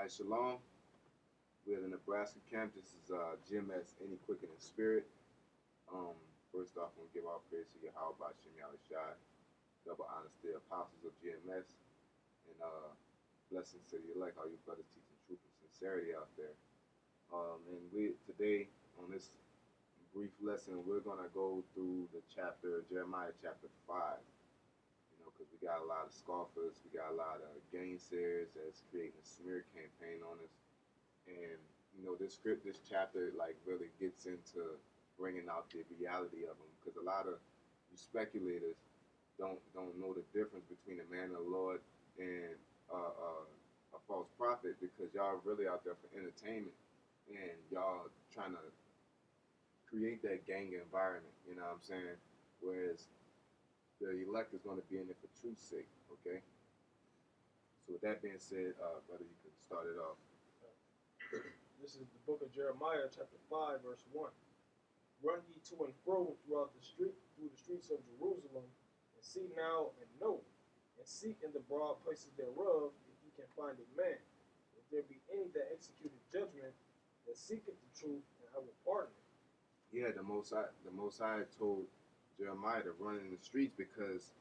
Hi, Shalom. We're in the Nebraska camp. This is GMS, Any Quickening Spirit. Um, First off, I'm going to give all praise to Yahweh by Shem Shai, double honors to the apostles of GMS, and blessings to the elect, all you brothers teaching truth and sincerity out there. And we today, on this brief lesson, we're going to go through the chapter, Jeremiah chapter 5. Because we got a lot of scoffers, we got a lot of gainsayers that's creating a smear campaign on us. And this chapter like really gets into bringing out the reality of them, because a lot of you speculators don't know the difference between a man of the Lord and a false prophet, because y'all really out there for entertainment and y'all trying to create that gang environment. You know what I'm saying? Whereas the elect is going to be in it for truth's sake. Okay. So with that being said, brother, you can start it off. This is the book of Jeremiah, chapter 5, verse 1. Run ye to and fro through the streets of Jerusalem, and see now and know, and seek in the broad places thereof, if ye can find a man. If there be any that executed judgment, that seeketh the truth, and I will pardon it. Yeah, the Most High told Jeremiah to run in the streets, because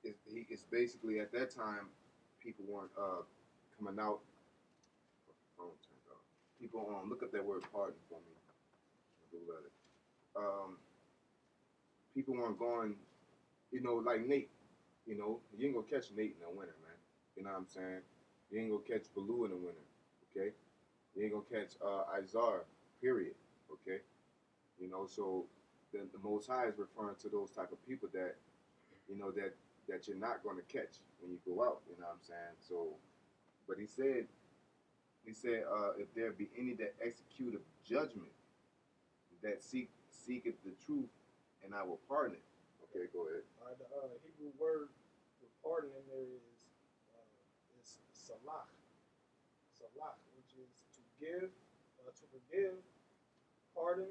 it's basically at that time people weren't coming out. Phone turned off. People look up that word pardon for me. People weren't going, like Nate. You ain't gonna catch Nate in the winter, man. You know what I'm saying? You ain't gonna catch Baloo in the winter, okay? You ain't gonna catch Izar, period, okay? So the Most High is referring to those type of people that, that you're not going to catch when you go out. You know what I'm saying? So, but he said, if there be any that execute a judgment, that seeketh the truth, and I will pardon it. Okay, go ahead. All right, the Hebrew word for pardon in there is salah. Salah, which is to give, to forgive, pardon,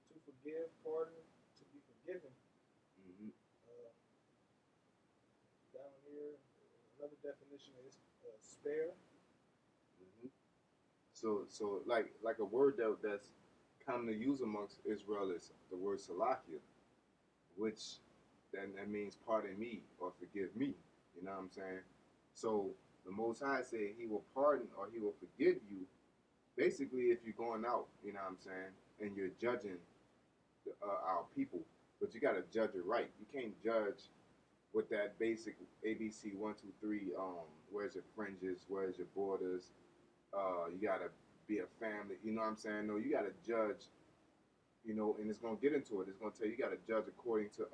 to forgive, pardon, to be forgiven. Mm-hmm. Down here, another definition is spare. Mm-hmm. So like a word that's commonly used amongst Israel is the word salakia, which that means pardon me or forgive me. You know what I'm saying? So the Most High said He will pardon or He will forgive you. Basically, if you're going out, you know what I'm saying, and you're judging our people, but you got to judge it right. You can't judge with that basic ABC 1, 2, 3. Where's your fringes? Where's your borders? You gotta be a family. You know what I'm saying? No, you gotta judge. And it's gonna get into it. It's gonna tell you, you gotta judge according to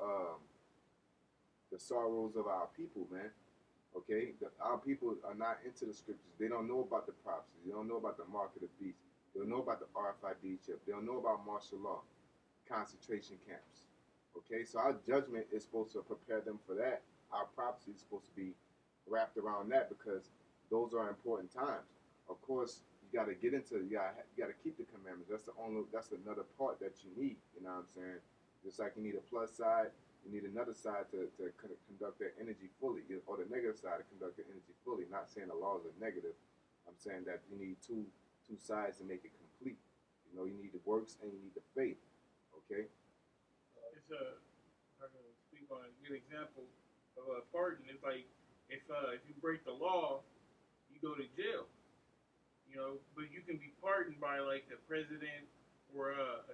the sorrows of our people, man. Okay, our people are not into the scriptures. They don't know about the prophecies. They don't know about the mark of the beast. They don't know about the RFID chip. They don't know about martial law, concentration camps. Okay, so our judgment is supposed to prepare them for that. Our prophecy is supposed to be wrapped around that, because those are important times. Of course, you got to get into, you got to keep the commandments. That's another part that you need. You know what I'm saying? Just like you need a plus side, you need another side to conduct that energy fully, or the negative side to conduct the energy fully. Not saying the laws are negative. I'm saying that you need two sides to make it complete. You need the works and you need the faith. Okay. It's I can speak on a good example of a pardon. It's like if you break the law, you go to jail. But you can be pardoned by like the president or a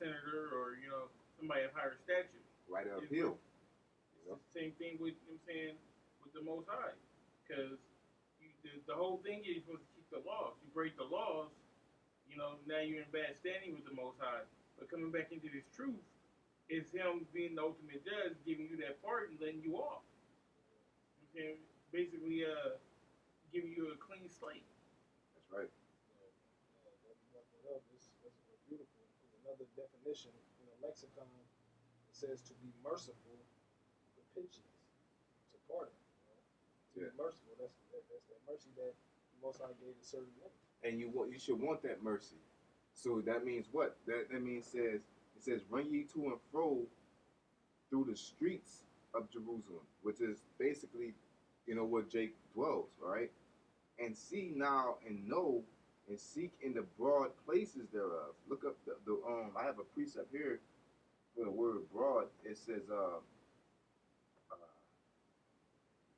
senator or somebody of higher stature. Right of appeal. It's the same thing with with the Most High, because the whole thing is you're supposed to keep the laws. You break the laws, now you're in bad standing with the Most High. But coming back into this truth is Him being the ultimate judge, giving you that pardon, letting you off. Basically, giving you a clean slate. That's right. That's beautiful. Another definition in the lexicon, it says to be merciful, propitious, to pardon. To be merciful, that's that mercy that the Most High gave to certain men. And you should want that mercy. So that means what? That means it says run ye to and fro through the streets of Jerusalem, which is basically, where Jake dwells, all right? and see now and know and seek in the broad places thereof. Look up the I have a precept here for the word broad. It says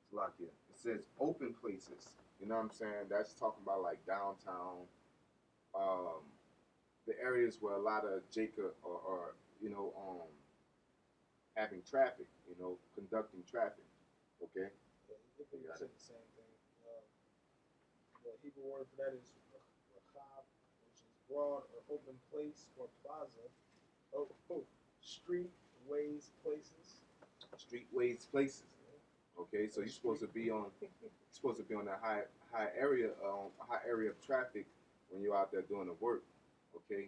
Slovakia. It says open places. You know what I'm saying? That's talking about like downtown, um, the areas where a lot of Jacob or you know having traffic. You know, conducting traffic. Okay, Yeah, it you pretty much got it. said the same thing. The Hebrew word for that is rachab, which is broad or open place or plaza. Oh, street, ways, places. Streetways, places. Okay, so Or you're supposed street. to be on that high area high area of traffic when you're out there doing the work. Okay,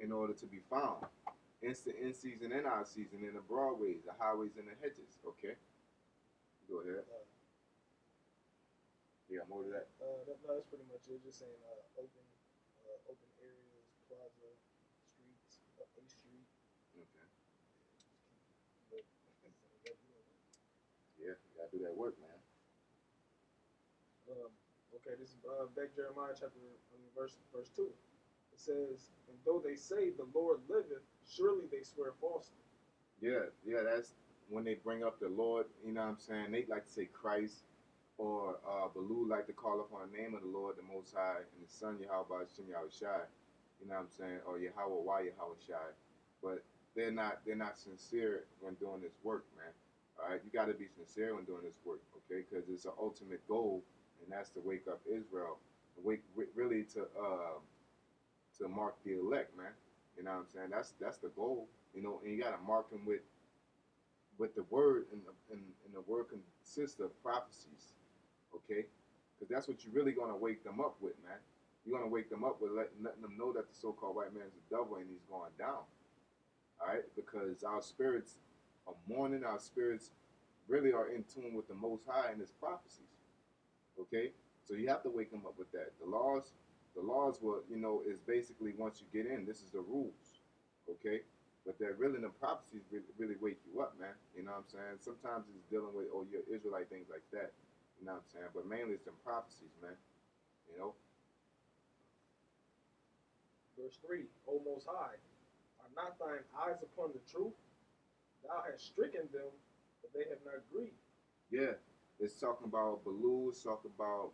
in order to be found. In season and out season, in the broadways, the highways, and the hedges. Okay, go ahead. You got more to that? No, that's pretty much it. Just saying open areas, plaza, streets, a street. Okay. But, Yeah, you gotta do that work, man. okay, this is back Jeremiah verse 2. It says, "And though they say the Lord liveth, surely they swear falsely." Yeah, that's when they bring up the Lord. You know what I'm saying? They like to say Christ, or Baloo like to call upon the name of the Lord, the Most High, and the Son Yahweh Shem Yahushai. You know what I'm saying? Or Yahweh Why Yahweh Shai. But they're not sincere when doing this work, man. All right, you got to be sincere when doing this work, okay? Because it's an ultimate goal, and that's to wake up Israel, really to mark the elect, man. You know what I'm saying? That's the goal, you know. And you got to mark them with the word, and the word consists of prophecies, okay? Because that's what you're really gonna wake them up with, man. You're gonna wake them up with letting them know that the so-called white man's the devil and he's going down. All right, because our spirits are mourning, our spirits really are in tune with the Most High and His prophecies. Okay, so you have to wake them up with that. The laws will, is basically once you get in, this is the rules. Okay, but they're really the prophecies really wake you up, man. You know what I'm saying? Sometimes it's dealing with your Israelite things like that. You know what I'm saying? But mainly it's them prophecies, man. You know? Verse 3, O Most High, are not thine eyes upon the truth? Thou hast stricken them, but they have not grieved. Yeah. It's talking about Baloo. It's talking about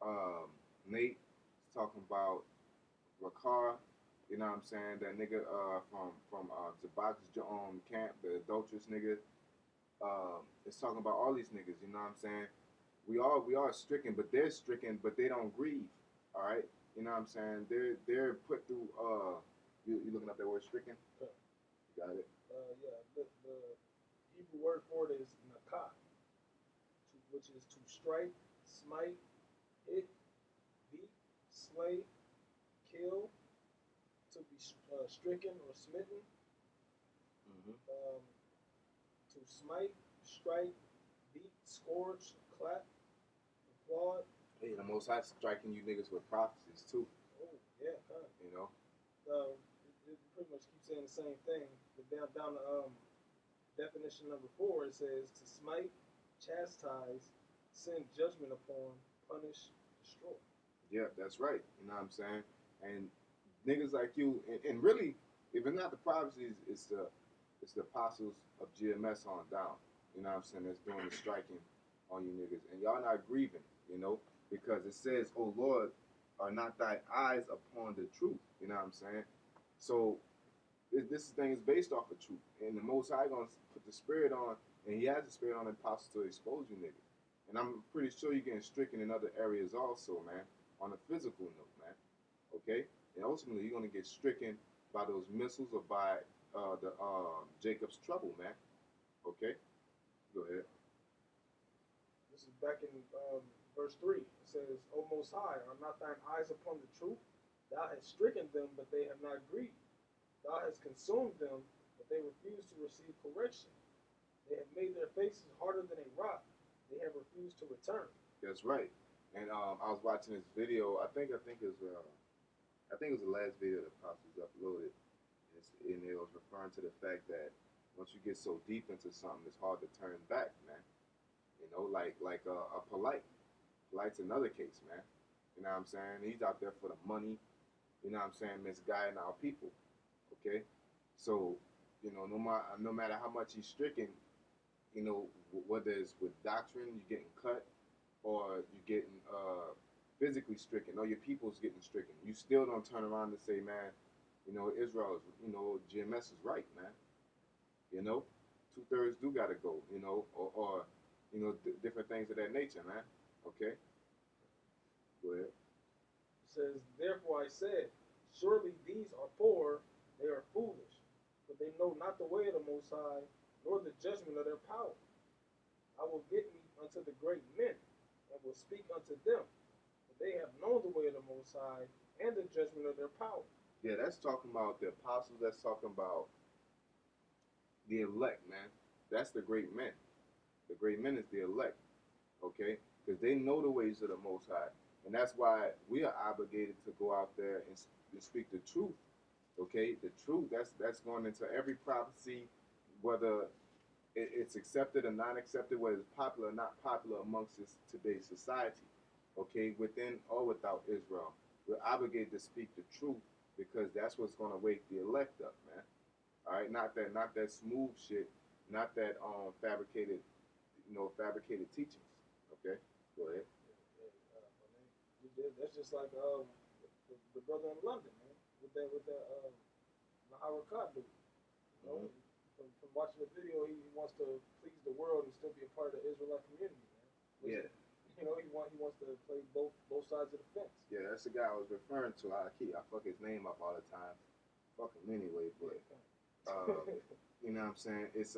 um, Nate. It's talking about Rakar. You know what I'm saying? That nigga from Zabak's camp, the adulterous nigga. It's talking about all these niggas. You know what I'm saying? We are stricken, but they're stricken, but they don't grieve. All right. You know what I'm saying? They're put through. You looking up that word stricken? Okay. You got it. Yeah, the Hebrew word for it is nakah, which is to strike, smite, hit, beat, slay, kill, to be stricken or smitten, Mm-hmm. to smite, strike, beat, scourge, clap, applaud. Hey, the Most High striking you niggas with prophecies too. Oh, yeah, kind of. You know. It pretty much keeps saying the same thing. But down to definition number 4, it says to smite, chastise, send judgment upon, punish, destroy. Yeah, that's right. You know what I'm saying? And niggas like you, and really, if it's not the prophecies, it's the apostles of GMS on down. You know what I'm saying? That's doing the striking on you niggas, and y'all not grieving. You know, because it says, "Oh Lord, are not thy eyes upon the truth?" You know what I'm saying? So this thing is based off of truth, and the Most High gonna put the spirit on, and He has the spirit on the apostles to expose you niggas. And I'm pretty sure you're getting stricken in other areas also, man. On a physical note, man. Okay, and ultimately you're gonna get stricken by those missiles or by the Jacob's trouble, man. Okay, go ahead. This is back in verse 3. It says, O Most High, are not thine eyes upon the truth? Thou hast stricken them, but they have not grieved. Thou hast consumed them, but they refuse to receive correction. They have made their faces harder than a rock. They have refused to return. That's right. And I was watching this video. I think it was the last video that Apostles uploaded, and it was referring to the fact that once you get so deep into something, it's hard to turn back, man. You know, like a polite Polite's another case, man. You know what I'm saying? He's out there for the money. You know what I'm saying? Misguiding our people. Okay, so no matter how much he's stricken, whether it's with doctrine, you're getting cut, or you're getting physically stricken, or your people's getting stricken, you still don't turn around and say, man, Israel is, GMS is right, man. You know, 2/3 do gotta go, or different things of that nature, man. Okay, go ahead. It says, therefore I said, surely these are poor, they are foolish, but they know not the way of the Most High, nor the judgment of their power. I will get me unto the great men, and will speak unto them, for they have known the way of the Most High, and the judgment of their power. Yeah, that's talking about the apostles. That's talking about the elect, man. That's the great men. The great men is the elect, okay? Because they know the ways of the Most High. And that's why we are obligated to go out there and speak the truth, okay? The truth, that's going into every prophecy, whether it's accepted or not accepted, whether it's popular or not popular amongst today's society, okay? Within or without Israel. We're obligated to speak the truth because that's what's going to wake the elect up, man. All right, not that smooth shit, not that fabricated teachings. Okay, go ahead. That's just like the brother in London, man, with that Maharakat dude. You know, Mm-hmm. from watching the video, he wants to please the world and still be a part of the Israelite community, man. Yeah. He wants to play both sides of the fence. Yeah, that's the guy I was referring to. I fuck his name up all the time. Fuck him anyway, but you know what I'm saying? It's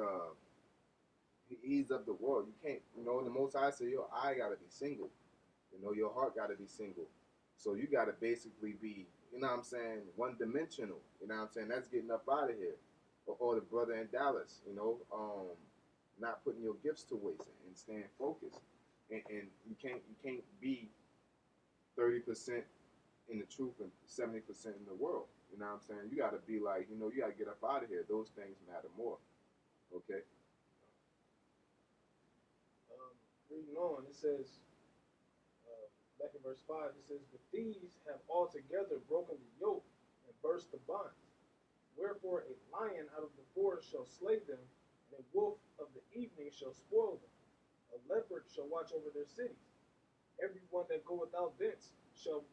he's of the world. You can't, the Most High say your eye gotta be single. Your heart gotta be single. So you gotta basically be, what I'm saying, one dimensional. You know what I'm saying? That's getting up out of here. Or the brother in Dallas, not putting your gifts to waste and staying focused. And you can't be 30% in the truth and 70% in the world. You know what I'm saying? You gotta be like, you gotta get up out of here. Those things matter more. Okay? Reading on, it says, back in verse 5, it says, but these have altogether broken the yoke and burst the bonds. Wherefore a lion out of the forest shall slay them, and a wolf of the evening shall spoil them. A leopard shall watch over their cities. Every one that goeth out thence shall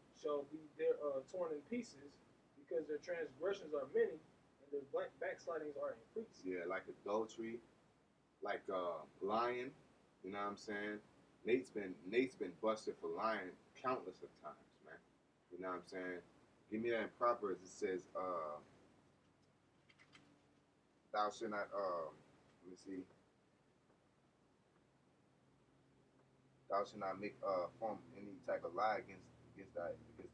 be there torn in pieces, because their transgressions are many, and their backslidings are increased. Yeah, like adultery, like lying. You know what I'm saying? Nate's been busted for lying countless of times, man. You know what I'm saying? Give me that in Proverbs. It says, "Thou shalt not." Let me see. Thou shalt not make form any type of lie against that. You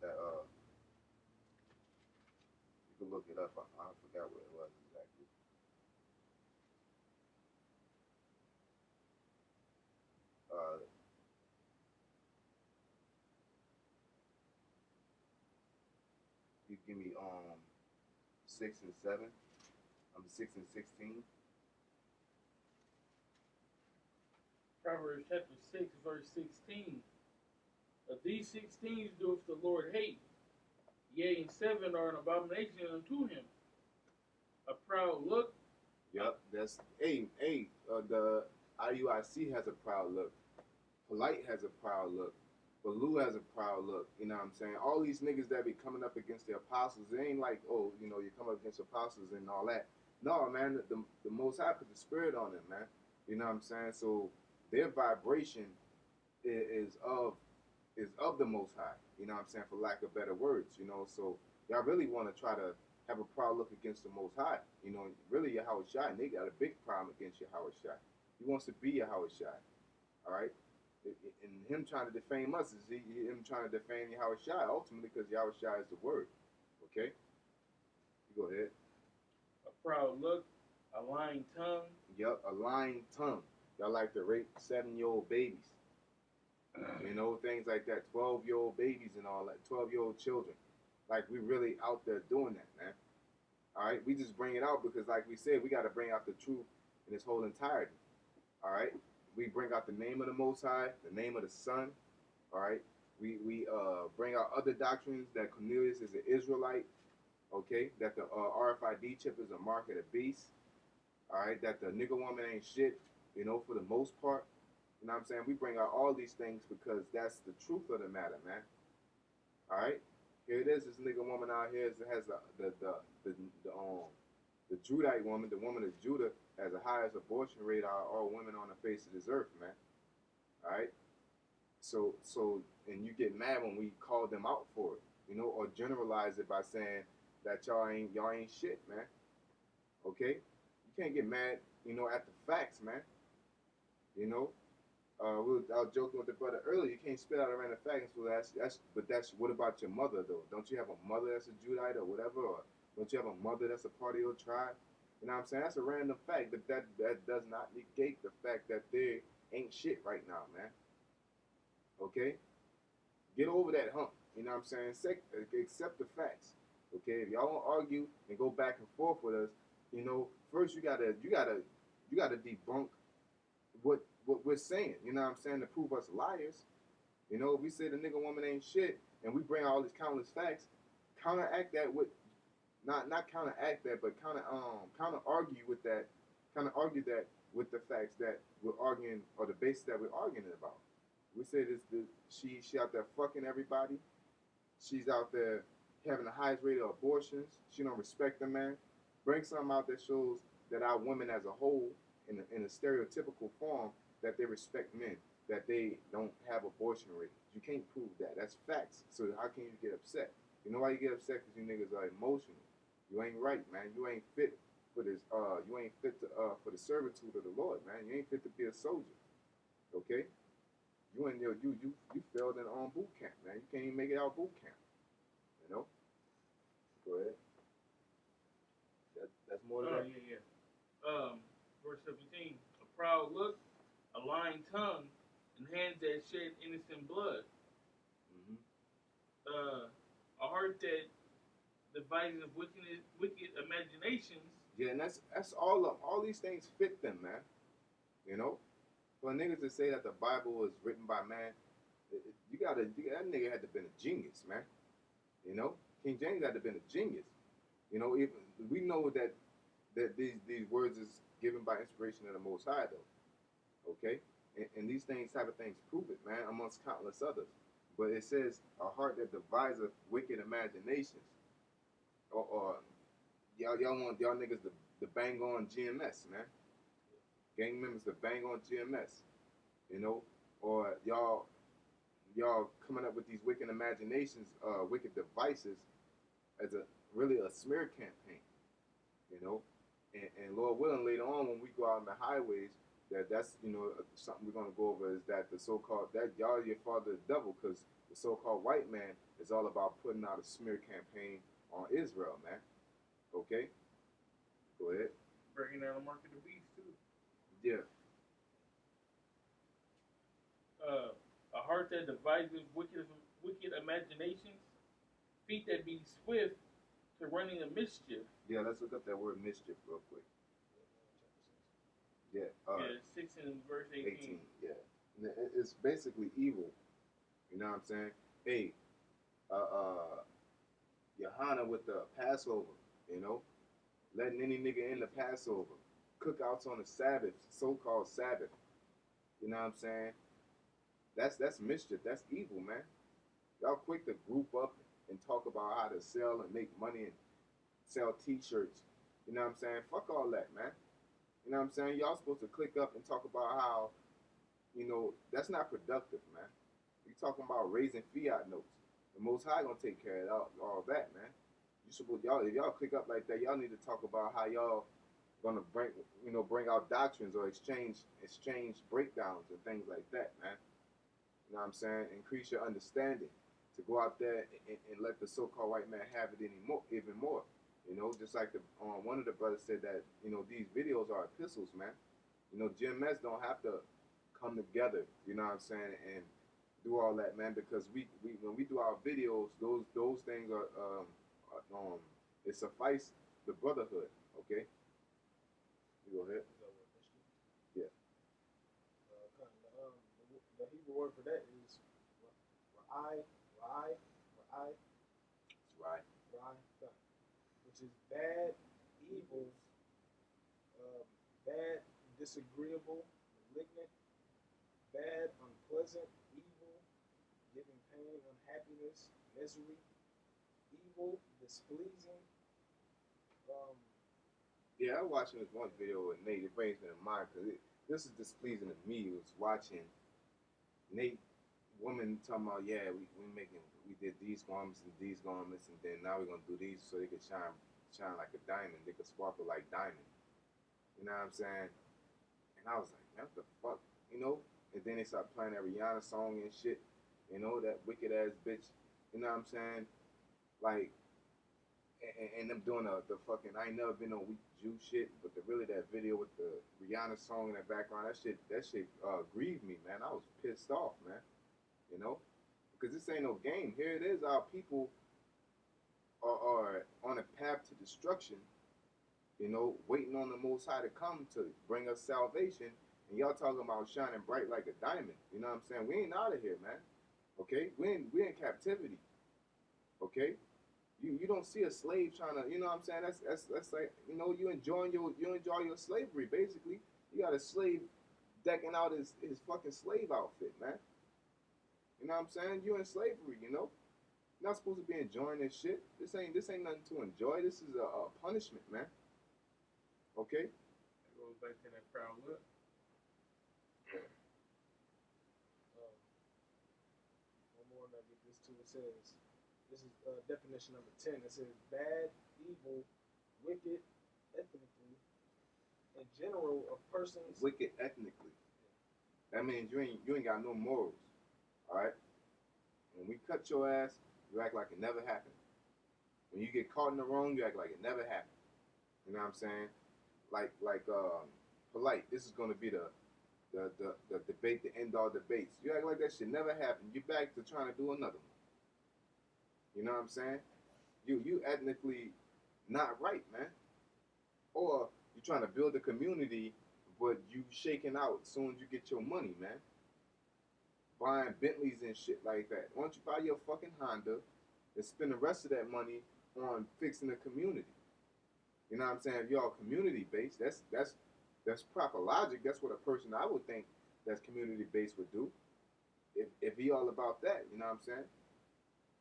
can look it up. I forgot what it was exactly. Uh, you give me 6 and 7. I'm 6 and 16. Proverbs chapter 6, verse 16. Of these 16 doeth the Lord hate, yea, and 7 are an abomination unto him. A proud look. Yep, that's the IUIC has a proud look. Polite has a proud look. Baloo has a proud look. You know what I'm saying? All these niggas that be coming up against the apostles, it ain't like, oh, you come up against apostles and all that. No, man, the Most High put the spirit on them, man. You know what I'm saying? So their vibration is of the Most High. You know what I'm saying? For lack of better words, So y'all really want to try to have a proud look against the Most High. Really Yahweh Shai, and they got a big problem against Yahweh Shai. He wants to be Yahweh Shai. All right? And him trying to defame us is him trying to defame Yahweh Shai, ultimately, because Yahweh Shai is the word. Okay? You go ahead. A proud look. A lying tongue. Yep, a lying tongue. Y'all like to rape 7-year-old babies. Things like that. 12-year-old babies and all that. 12-year-old children. Like, we really out there doing that, man. All right? We just bring it out because, like we said, we got to bring out the truth in its whole entirety. All right? We bring out the name of the Most High, the name of the Son, All right. We bring out other doctrines that Cornelius is an Israelite. Okay. That the RFID chip is a mark of the beast. All right. That the nigga woman ain't shit. You know, for the most part. You know what I'm saying? We bring out all these things because that's the truth of the matter, man. All right. Here it is. This nigga woman out here has the Judite woman, the woman of Judah, has the highest abortion rate out of all women on the face of this earth, man. All right. So and you get mad when we call them out for it, you know, or generalize it by saying that y'all ain't shit, man. Okay, you can't get mad, you know, at the facts, man. You know, I was joking with the brother earlier. You can't spit out a random fact. So that's what about your mother though? Don't you have a mother that's a Judite or whatever, or don't you have a mother that's a part of your tribe? You know what I'm saying? That's a random fact, but that does not negate the fact that they ain't shit right now, man. Okay, get over that hump. You know what I'm saying? Accept the facts. Okay, if y'all won't argue and go back and forth with us, you know, first you gotta debunk what we're saying. You know what I'm saying? To prove us liars. You know, if we say the nigga woman ain't shit and we bring all these countless facts, counteract that with not counteract that, but counter argue with that, counter argue that with the facts that we're arguing or the basis that we're arguing about. We say she out there fucking everybody. She's out there having the highest rate of abortions. She don't respect the man. Bring something out that shows that our women as a whole, in a stereotypical form, that they respect men, that they don't have abortion rates. You can't prove that. That's facts. So how can you get upset? You know why you get upset? Because you niggas are emotional. You ain't right, man. You ain't fit for this. You ain't fit for the servitude of the Lord, man. You ain't fit to be a soldier. Okay? You in there, you failed in boot camp, man. You can't even make it out boot camp. You know? Go ahead. That's more than Oh, that. yeah, yeah. Verse 17. A proud look, a lying tongue, and hands that shed innocent blood. Mm-hmm. A heart that devises wicked imaginations. Yeah, and that's all of them. All these things fit them, man. You know? For niggas to say that the Bible was written by man, that nigga had to been a genius, man. You know? King James had to been a genius. You know, even we know that these words is given by inspiration of the Most High, though. Okay, and these type of things, prove it, man, amongst countless others. But it says a heart that deviseth wicked imaginations, or y'all want y'all niggas to bang on GMS, man. Gang members to bang on GMS, you know, or y'all coming up with these wicked imaginations, wicked devices as a really a smear campaign, you know. And Lord willing, later on when we go out on the highways, that's you know something we're gonna go over is that the so-called that y'all your father the devil because the so-called white man is all about putting out a smear campaign on Israel, man. Okay, go ahead. Bringing down the mark of the beast, too. Yeah. A heart that devises wicked imaginations, feet that be swift to running a mischief. Yeah, let's look up that word mischief real quick. Yeah. Yeah, 6 and verse 18. Yeah. It's basically evil. You know what I'm saying? Hey, Johanna with the Passover, you know, letting any nigga in the Passover, cookouts on the Sabbath, so-called Sabbath. You know what I'm saying? That's mischief. That's evil, man. Y'all quick to group up and talk about how to sell and make money and sell T-shirts. You know what I'm saying? Fuck all that, man. You know what I'm saying? Y'all supposed to click up and talk about how, you know, that's not productive, man. You talking about raising fiat notes. The Most High gonna take care of all that, man. You supposed y'all if y'all click up like that, y'all need to talk about how y'all gonna bring out doctrines or exchange breakdowns and things like that, man. You know what I'm saying? Increase your understanding to go out there and let the so-called white man have it even more. You know, just like one of the brothers said that, you know, these videos are epistles, man. You know, GMS don't have to come together, you know what I'm saying, and do all that, man, because we when we do our videos, those things it suffice the brotherhood, okay? You go ahead. Yeah. The Hebrew word for that is which is bad, evil, bad, disagreeable, malignant, bad, unpleasant, evil, giving pain, unhappiness, misery, evil, displeasing. Um, Yeah, I watching this one video with Nate. It brings me to mind because this is displeasing to me. It was watching Nate, woman talking about, yeah, we did these garments, and then now we're gonna do these so they could shine like a diamond. They could sparkle like diamond. You know what I'm saying? And I was like, man, what the fuck, you know? And then they start playing that Rihanna song and shit. You know, that wicked ass bitch. You know what I'm saying? Like, and them doing the fucking I ain't never been no weak Jew shit, but really that video with the Rihanna song in the background, that shit grieved me, man. I was pissed off, man. You know, because this ain't no game. Here it is, our people are on a path to destruction. You know, waiting on the Most High to come to bring us salvation, and y'all talking about shining bright like a diamond. You know what I'm saying? We ain't out of here, man. Okay, we in captivity. Okay, you don't see a slave trying to, you know what I'm saying? That's like, you know, you enjoy your slavery basically. You got a slave decking out his fucking slave outfit, man. You know what I'm saying? You in slavery, you know. You're not supposed to be enjoying this shit. This ain't nothing to enjoy. This is a punishment, man. Okay. It goes back to that proud look. one more, and I get this too. It says, this is definition number 10. It says, bad, evil, wicked, ethnically, in general, of persons. Wicked ethnically. That means you ain't got no morals. All right. When we cut your ass, you act like it never happened. When you get caught in the wrong, you act like it never happened. You know what I'm saying? Like polite. This is gonna be the debate, the end all debates. You act like that shit never happened. You back to trying to do another one. You know what I'm saying? You ethnically not right, man. Or you trying to build a community, but you shaking out as soon as you get your money, man. Buying Bentleys and shit like that. Why don't you buy your fucking Honda and spend the rest of that money on fixing the community? You know what I'm saying? If y'all community based, that's proper logic. That's what a person I would think that's community based would do. If he all about that, you know what I'm saying?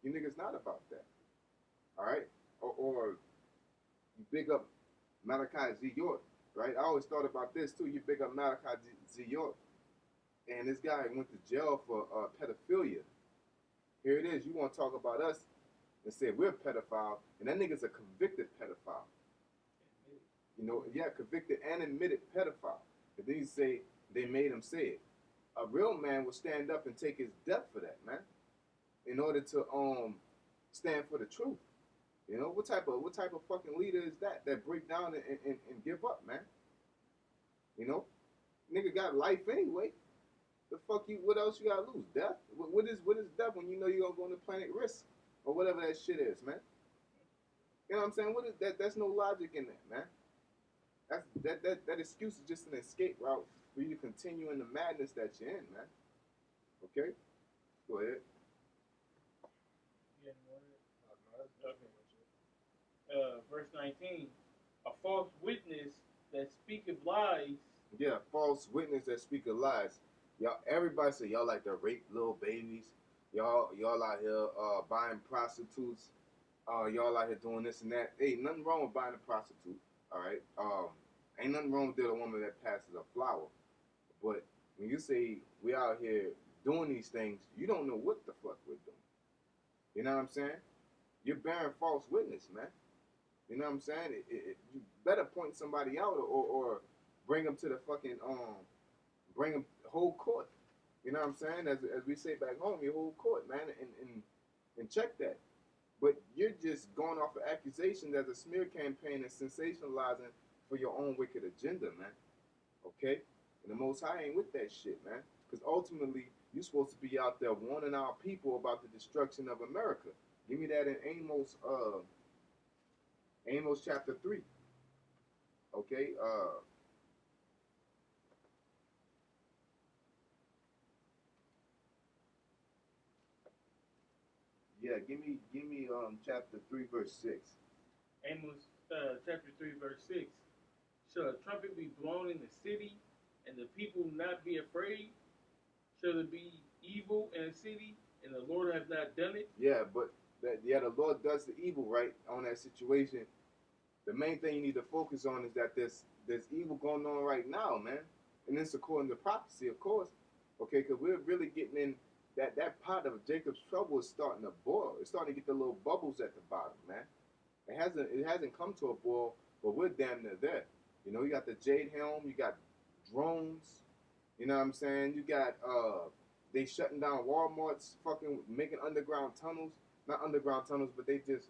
You niggas not about that. All right? Or you big up Malachi Z. York, right? I always thought about this too. You big up Malachi Z. York, and this guy went to jail for pedophilia. Here it is. You want to talk about us and say we're pedophile, and that nigga's a convicted pedophile. You know, yeah, convicted and admitted pedophile. And then you say they made him say it. A real man will stand up and take his death for that, man. In order to stand for the truth. You know, what type of fucking leader is that break down and give up, man? You know? Nigga got life anyway. The fuck you what else you gotta lose? Death? What is death when you know you're gonna go on the planet risk? Or whatever that shit is, man. You know what I'm saying? What is that? There's no logic in that, man. That excuse is just an escape route for you to continue in the madness that you're in, man. Okay? Go ahead. Yeah, No, verse 19. A false witness that speaketh lies. Yeah, false witness that speak of lies. Y'all, everybody say y'all like to rape little babies. Y'all out here buying prostitutes. Y'all out here doing this and that. Hey, nothing wrong with buying a prostitute. All right. Ain't nothing wrong with a woman that passes a flower. But when you say we out here doing these things, you don't know what the fuck we're doing. You know what I'm saying? You're bearing false witness, man. You know what I'm saying? You better point somebody out or bring them to the fucking bring them whole court. You know what I'm saying? As we say back home, your whole court, man, and check that. But you're just going off of accusations as a smear campaign and sensationalizing for your own wicked agenda, man. Okay? And the Most High ain't with that shit, man. Because ultimately, you're supposed to be out there warning our people about the destruction of America. Give me that in Amos chapter 3. Okay? Yeah, give me chapter 3, verse 6. Amos chapter 3, verse 6. Shall a trumpet be blown in the city, and the people not be afraid? Shall there be evil in a city, and the Lord have not done it? Yeah, but the Lord does the evil right on that situation. The main thing you need to focus on is that there's evil going on right now, man, and it's according to prophecy, of course. Okay, because we're really getting in that pot of Jacob's trouble is starting to boil. It's starting to get the little bubbles at the bottom, man. It hasn't come to a boil, but we're damn near there. You know, you got the Jade Helm, you got drones. You know what I'm saying? You got they shutting down Walmart's, fucking making underground tunnels. Not underground tunnels, but they just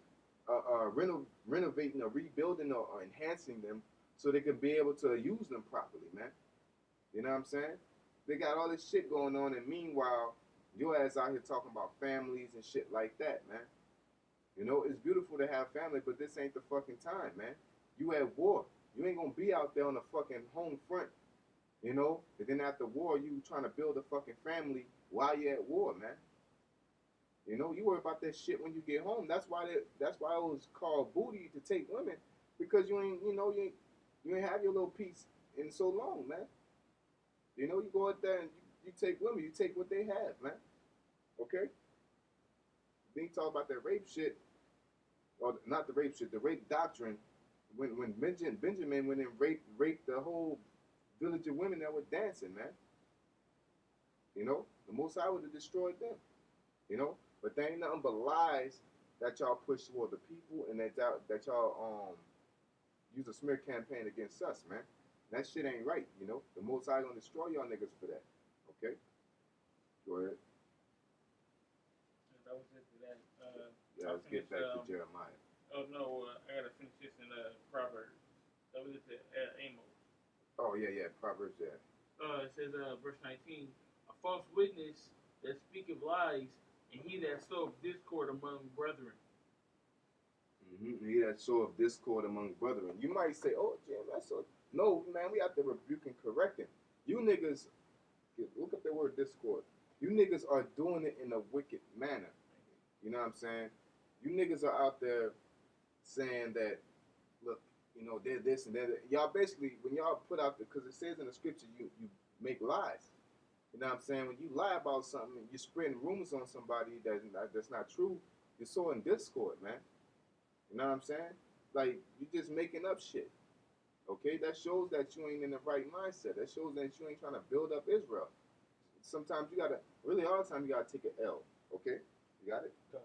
renovating or rebuilding or enhancing them so they can be able to use them properly, man. You know what I'm saying? They got all this shit going on, and meanwhile, your ass out here talking about families and shit like that, man. You know, it's beautiful to have family, but this ain't the fucking time, man. You at war. You ain't gonna be out there on the fucking home front, you know? And then after war, you trying to build a fucking family while you're at war, man. You know, you worry about that shit when you get home. That's why it was called booty to take women, because you ain't have your little piece in so long, man. You know, you go out there and you take women, you take what they have, man. Okay? Then you talk about that rape shit, or not the rape shit, the rape doctrine. When Benjamin went and raped the whole village of women that were dancing, man. You know, the Most High would have destroyed them. You know, but there ain't nothing but lies that y'all push toward the people, and that y'all use a smear campaign against us, man. That shit ain't right, you know. The Most High gonna destroy y'all niggas for that. Okay, go ahead. That was it for that. Yeah, let's get back to Jeremiah. Oh no, I gotta finish this in Proverbs. That was it to Amos. Oh yeah, Proverbs, yeah. It says, verse 19, a false witness that speaketh lies, and he that soweth discord among brethren. He that soweth discord among brethren. You might say, oh, Jim, that's so. No, man, we have to rebuke and correct him. You niggas, look up the word discord. You niggas are doing it in a wicked manner. You know what I'm saying? You niggas are out there saying that, look, you know, they're this and they're that. Y'all basically, when y'all put out the, because it says in the scripture, you make lies. You know what I'm saying? When you lie about something, you're spreading rumors on somebody that's not true, you're sowing discord, man. You know what I'm saying? Like, you're just making up shit. Okay? That shows that you ain't in the right mindset. That shows that you ain't trying to build up Israel. Sometimes you gotta, really all the time, you gotta take an L. Okay? You got it? The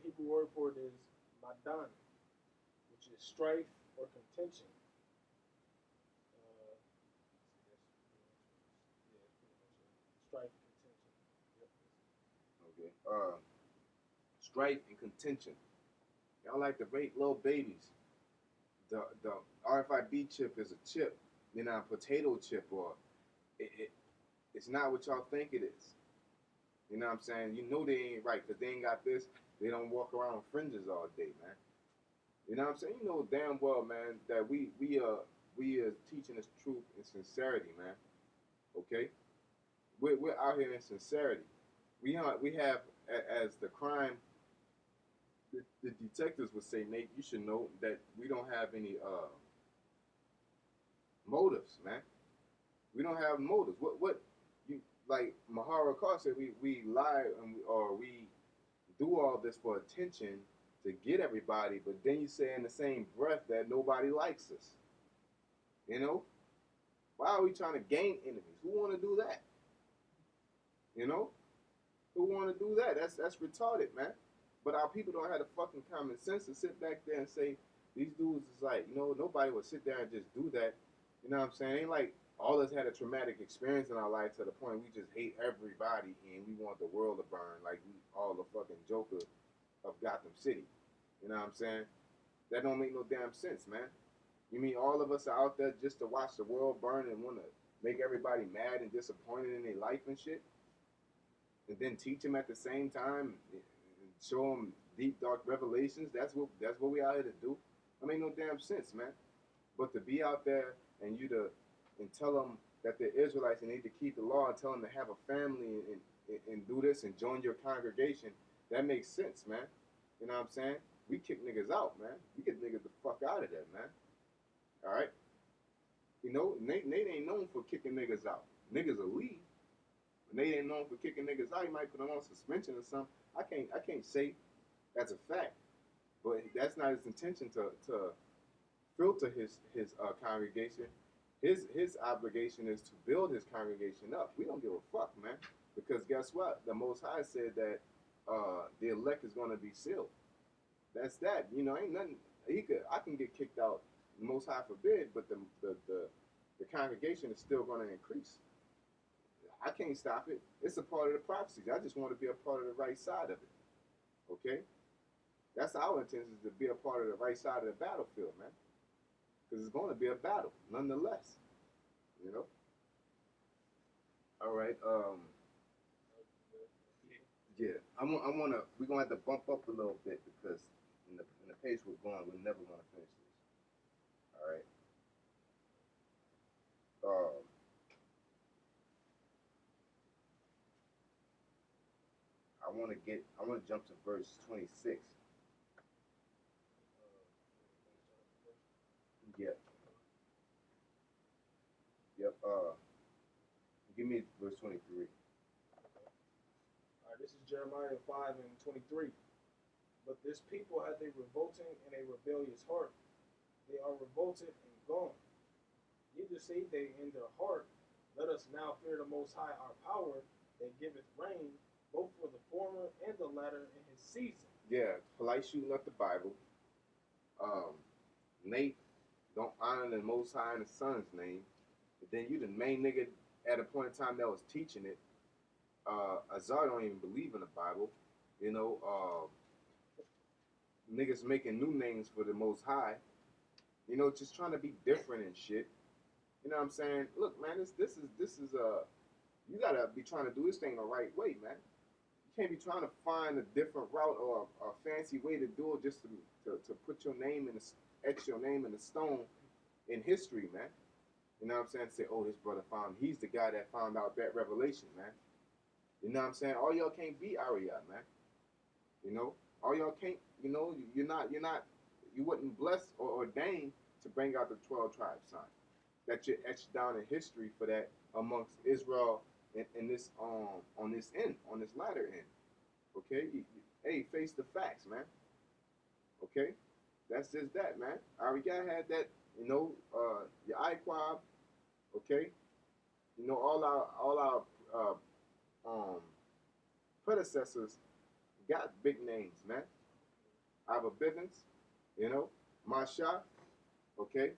Hebrew word for it is madan, which is strife or contention. Strife and contention. Yep. Okay. Strife and contention. Y'all like to rape little babies. The RFID chip is a chip, you know, a potato chip, or it's not what y'all think it is. You know what I'm saying? You know they ain't right because they ain't got this. They don't walk around with fringes all day, man. You know what I'm saying? You know damn well, man, that we are teaching this truth in sincerity, man. Okay, we're out here in sincerity. We have as the crime. The detectives would say, Nate, you should know that we don't have any motives, man. We don't have motives. What you like Mahara Khan said, we lie or we do all this for attention to get everybody, but then you say in the same breath that nobody likes us. You know? Why are we trying to gain enemies? Who want to do that? You know? Who want to do that? That's retarded, man. But our people don't have the fucking common sense to sit back there and say, these dudes is like, you know, nobody would sit there and just do that. You know what I'm saying? Ain't like all of us had a traumatic experience in our life to the point we just hate everybody and we want the world to burn like we all the fucking Joker of Gotham City. You know what I'm saying? That don't make no damn sense, man. You mean all of us are out there just to watch the world burn and want to make everybody mad and disappointed in their life and shit? And then teach them at the same time and show them deep, dark revelations? That's what we out here to do? That make no damn sense, man. But to be out there and and tell them that they're Israelites and need to keep the law and tell them to have a family and do this and join your congregation, that makes sense, man. You know what I'm saying? we kick niggas out, man. We get niggas the fuck out of there, man. All right. You know, Nate ain't known for kicking niggas out. Niggas will leave. Nate ain't known for kicking niggas out. He might put them on suspension or something. I can't say that's a fact, but that's not his intention to filter his congregation. His obligation is to build his congregation up. We don't give a fuck, man, because guess what? The Most High said that the elect is going to be sealed. That's that. You know, ain't nothing. I can get kicked out. The Most High forbid, but the congregation is still going to increase. I can't stop it. It's a part of the prophecy. I just want to be a part of the right side of it. Okay, that's our intention, is to be a part of the right side of the battlefield, man. Because it's going to be a battle, nonetheless. You know. All right. Yeah. We're gonna have to bump up a little bit because in the pace we're going, we're never gonna finish this. All right. Um. I want to jump to verse 26. Yeah. Yep. Give me verse 23. All right, this is Jeremiah 5 and 23. But this people hath a revolting and a rebellious heart. They are revolted and gone. Neither say they in their heart, let us now fear the Most High our power, that giveth rain, both for the former and the latter in his season. Yeah, polite shooting up the Bible. Nate don't honor the Most High in the Son's name. But then you the main nigga at a point in time that was teaching it. Azar don't even believe in the Bible. You know, niggas making new names for the Most High. You know, just trying to be different and shit. You know what I'm saying? Look, man, this is you gotta be trying to do this thing the right way, man. You can't be trying to find a different route or a fancy way to do it just to put your name in the etch your name in the stone in history, man. You know what I'm saying? Say, oh, this brother he's the guy that found out that revelation, man. You know what I'm saying? All y'all can't beat Ariel, man. You know, all y'all can't. You know, you wasn't blessed or ordained to bring out the 12 tribes sign. That you're etched down in history for that amongst Israel in this on this end, on this latter end. Okay, hey, face the facts, man. Okay, that's just that, man. Ariel had that. You know, your iQuab. Okay, you know all our predecessors got big names, man. Ava Bivens, you know, Masha, okay.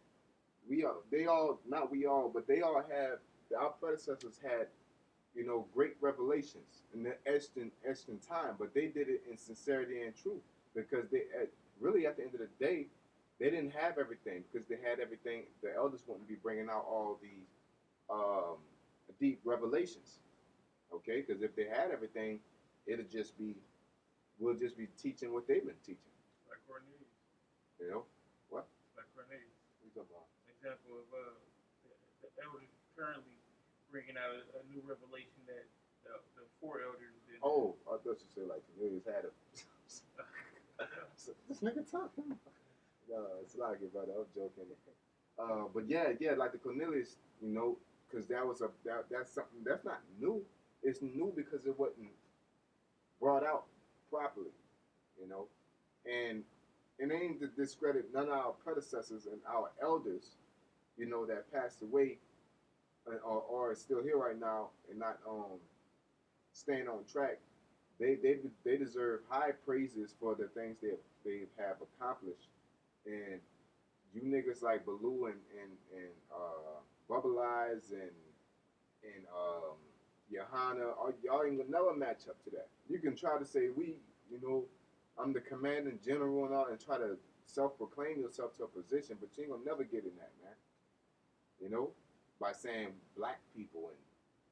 They all, not we all, but they all have, our predecessors had, you know, great revelations and they're etched in time, but they did it in sincerity and truth because really at the end of the day, they didn't have everything because they had everything. The elders wouldn't be bringing out all these deep revelations, okay? Because if they had everything, we'll just be teaching what they've been teaching. Like Cornelius. You know what? Like Cornelius. What you talking about? Example of the elders currently bringing out a new revelation that the four elders didn't. Oh, I thought you said like Cornelius had a. This nigga talking. No, it's not good, brother. I'm joking. But yeah, like the Cornelius, you know, because that's something that's not new. It's new because it wasn't brought out properly, you know, and it ain't to discredit none of our predecessors and our elders, you know, that passed away or are still here right now and not staying on track. They deserve high praises for the things they have accomplished, and you niggas like Baloo and Bubble Eyes and Johanna, y'all ain't gonna never match up to that. You can try to say you know, I'm the commanding general and all, and try to self-proclaim yourself to a position, but you ain't gonna never get in that, man. You know, by saying black people and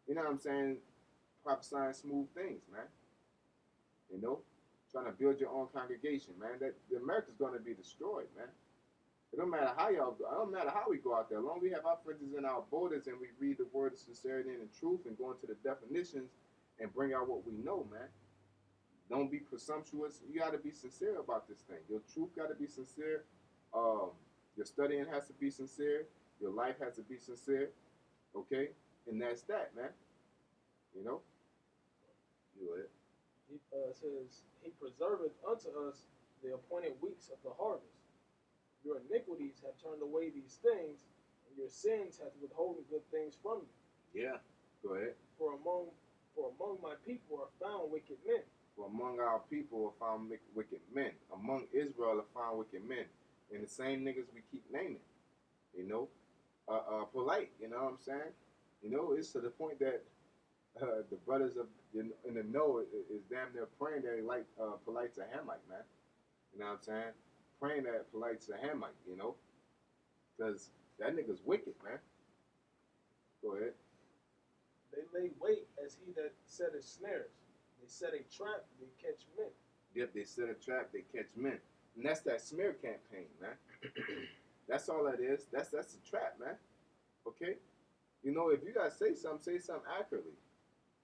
you know what I'm saying, prophesying smooth things, man. You know, trying to build your own congregation, man. That the America's gonna be destroyed, man. It don't matter how y'all go. It don't matter how we go out there. As long as we have our fringes in our borders and we read the word of sincerity and the truth and go into the definitions and bring out what we know, man. Don't be presumptuous. You got to be sincere about this thing. Your truth got to be sincere. Um, your studying has to be sincere. Your life has to be sincere. Okay, and that's that, man. You know. You it. He says, He preserveth unto us the appointed weeks of the harvest. Your iniquities have turned away these things, and your sins have withholden good things from you. Yeah. Go ahead. For among my people are found wicked men. For among our people are found wicked men. Among Israel are found wicked men. And the same niggas we keep naming. You know, polite. You know what I'm saying? You know, it's to the point that the brothers of in the know is damn near praying that they like polite to Hamite, man. You know what I'm saying? Praying that polite to Hamite, you know, because that nigga's wicked, man. Go ahead. They lay wait as he that setteth snares. They set a trap, they catch men. Yep, they set a trap, they catch men. And that's that smear campaign, man. That's all that is. That's a trap, man. Okay? You know, if you gotta say something accurately.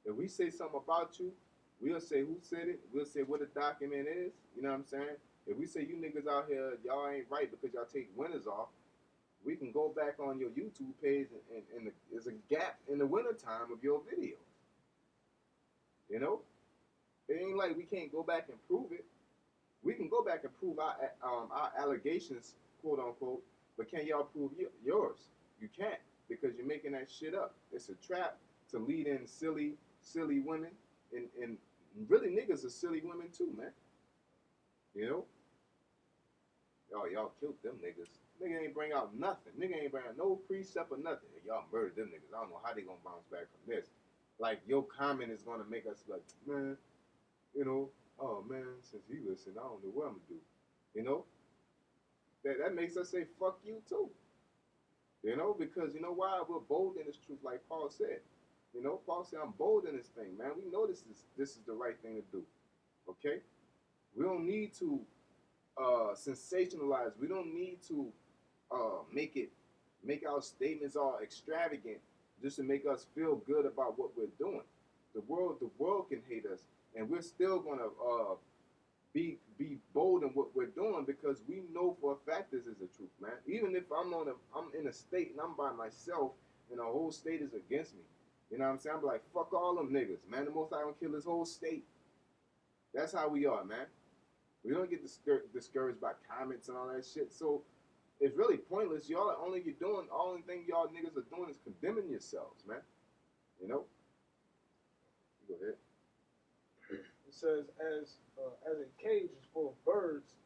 If we say something about you, we'll say who said it. We'll say what the document is. You know what I'm saying? If we say you niggas out here, y'all ain't right because y'all take winters off, we can go back on your YouTube page and there's a gap in the wintertime of your video. You know? It ain't like we can't go back and prove it. We can go back and prove our allegations, quote unquote, but can y'all prove yours? You can't because you're making that shit up. It's a trap to lead in silly women, and really niggas are silly women too, man. You know? Y'all killed them niggas. Nigga ain't bring out nothing. Nigga ain't bring out no precept or nothing. Y'all murdered them niggas. I don't know how they gonna bounce back from this. Like, your comment is gonna make us like, man, you know, oh man, since he listened, I don't know what I'm gonna do. You know? That makes us say fuck you too. You know, because you know why? We're bold in this truth, like Paul said. You know, Paul said, I'm bold in this thing, man. We know this is the right thing to do. Okay? We don't need to sensationalize. We don't need to make our statements all extravagant just to make us feel good about what we're doing. The world can hate us, and we're still gonna be bold in what we're doing because we know for a fact this is the truth, man. Even if I'm in a state and I'm by myself and the whole state is against me, you know what I'm saying? I'm like, fuck all them niggas, man. The Most High gonna kill this whole state. That's how we are, man. We don't get discouraged by comments and all that shit. So it's really pointless. Only thing y'all niggas are doing is condemning yourselves, man. You know? Go ahead. It says, as a cage is full of birds,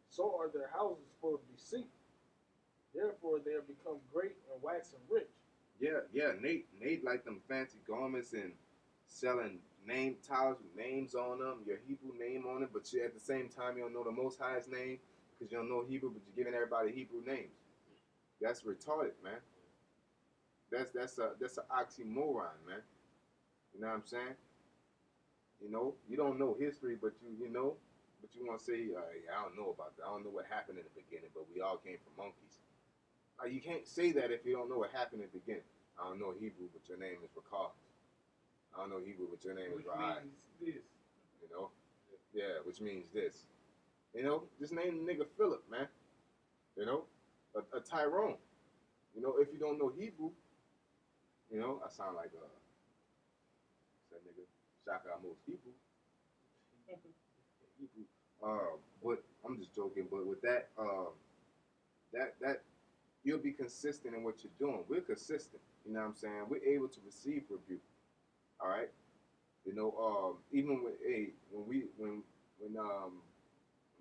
so are their houses full of deceit. Therefore they are become great and waxen rich. Yeah. Nate like them fancy garments and selling name towels with names on them, your Hebrew name on it, but at the same time you don't know the Most High's name because you don't know Hebrew, but you're giving everybody Hebrew names. That's retarded, man. That's an oxymoron, man. You know what I'm saying? You know, you don't know history, but you know, but you want to say, I don't know about that. I don't know what happened in the beginning, but we all came from monkeys. Like, you can't say that if you don't know what happened in the beginning. I don't know Hebrew, but your name is Rakar. I don't know Hebrew, but your name is Rai. This. You know? Yeah, which means this. You know, just name the nigga Philip, man. You know? A Tyrone. You know, if you don't know Hebrew, you know, I sound like that nigga Shaka Amos Hebrew. Hebrew. But I'm just joking. But with that, that you'll be consistent in what you're doing. We're consistent. You know what I'm saying? We're able to receive rebuke. All right. You know, even when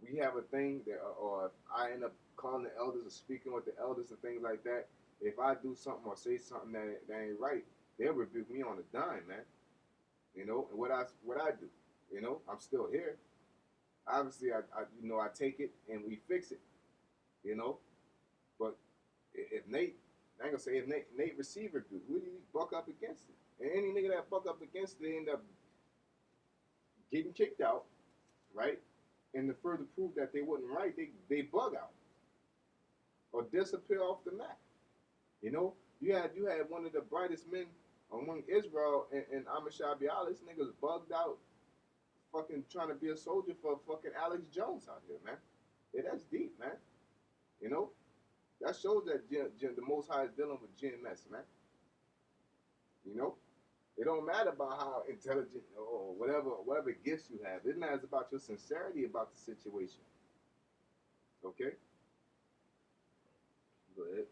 we have a thing that, or if I end up calling the elders or speaking with the elders and things like that, if I do something or say something that ain't right, they'll rebuke me on a dime, man. You know, and what I do, you know, I'm still here. Obviously, I take it and we fix it, you know. But if Nate, I ain't gonna say if Nate receive rebuke, we buck up against it. And any nigga that buck up against it end up getting kicked out, right? And to further prove that they wasn't right, they bug out or disappear off the map. You know, you had one of the brightest men among Israel and Amishai Bialis, niggas bugged out fucking trying to be a soldier for fucking Alex Jones out here, man. Yeah, that's deep, man. You know, that shows that the Most High is dealing with GMS, man. You know, it don't matter about how intelligent or whatever gifts you have. It matters about your sincerity about the situation. Okay, go ahead.